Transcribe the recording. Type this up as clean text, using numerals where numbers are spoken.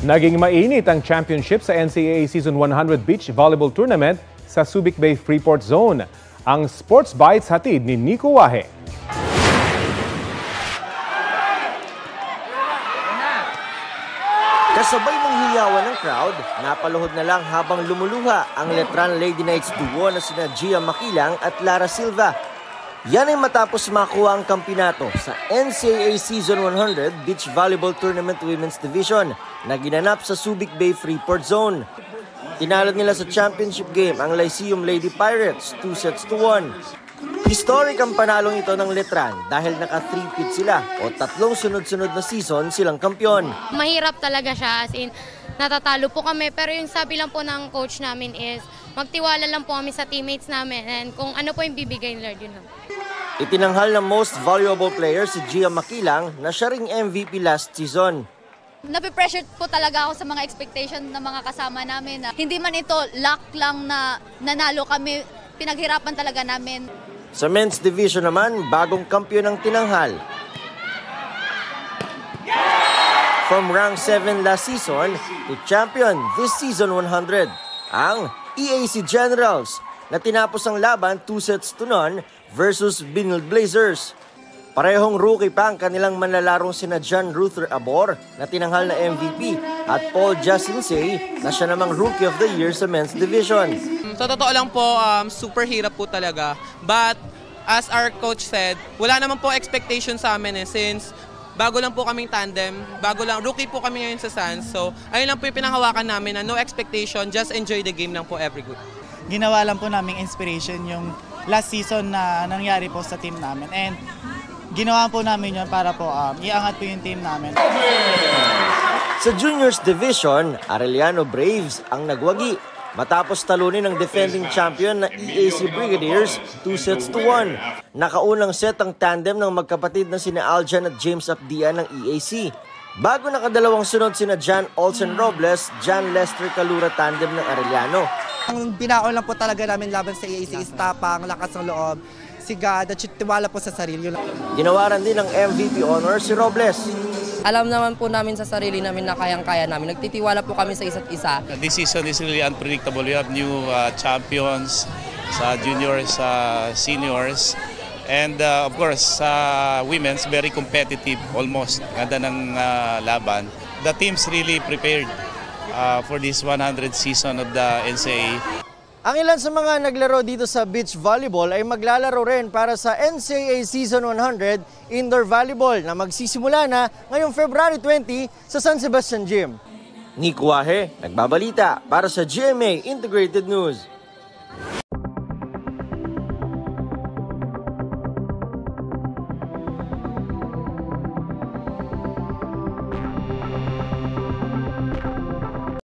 Naging mainit ang championship sa NCAA Season 100 Beach Volleyball Tournament sa Subic Bay Freeport Zone. Ang Sports Bites hatid ni Nico Wahe. Kasabay ng hiyawan ng crowd, napaluhod na lang habang lumuluha ang Letran Lady Knights duo na sina Gia Makilang at Lara Silva. Yan ay matapos makuha ang kampyonato sa NCAA Season 100 Beach Volleyball Tournament Women's Division na ginanap sa Subic Bay Freeport Zone. Tinalo nila sa championship game ang Lyceum Lady Pirates 2-1. Historic ang panalong ito ng Letran dahil naka-3-peat sila o 3 sunod-sunod na season silang kampyon. Mahirap talaga siya, as in natatalo po kami, pero yung sabi lang po ng coach namin is magtiwala lang po kami sa teammates namin and kung ano po yung bibigay ni Lord, yun lang. Itinanghal ng most valuable player si Gia Makilang na siya ring MVP last season. Nape-pressure po talaga ako sa mga expectation ng mga kasama namin. Hindi man ito luck lang na nanalo kami, pinaghirapan talaga namin. Sa men's division naman, bagong kampiyon ang tinanghal. From rank 7 last season to champion this season 100, ang EAC Generals na tinapos ang laban 2-0 versus Binil Blazers. Parehong rookie pa ang kanilang manlalarong sina John Ruther Abor na tinanghal na MVP at Paul Jasinsay na siya namang Rookie of the Year sa men's division. Sa totoo lang po, super hirap po talaga. But as our coach said, wala naman po expectation sa amin since bago lang po kaming tandem, rookie po kami ngayon sa Suns. So ayun lang po yung pinanghawakan namin na no expectation, just enjoy the game lang po every good. Ginawa lang po naming inspiration yung last season na nangyari po sa team namin. And ginawa po namin yun para po iangat po yung team namin. Sa Juniors Division, Arellano Braves ang nagwagi matapos talunin ng defending champion na EAC Brigadiers 2-1. Nakaunang set ang tandem ng magkapatid na sina Aljan at James Apdian ng EAC. Bago nakadalawang sunod sina John Olsen Robles, John Lester Calura tandem ng Arellano. Ang binaon lang po talaga namin laban sa EAC is tapang, lakas ng loob, sigad at tiwala po sa sarili. Ginawaran din ng MVP honor si Robles. Alam naman po namin sa sarili namin na kayang-kaya namin. Nagtitiwala po kami sa isa't isa. This season is really unpredictable. We have new champions sa juniors, sa seniors. And of course, sa women's, very competitive almost. Ganda ng laban. The team's really prepared for this 100th season of the NCAA. Ang ilan sa mga naglaro dito sa beach volleyball ay maglalaro rin para sa NCAA Season 100 Indoor Volleyball na magsisimula na ngayong February 20 sa San Sebastian Gym. Nico Wahe, nagbabalita para sa GMA Integrated News.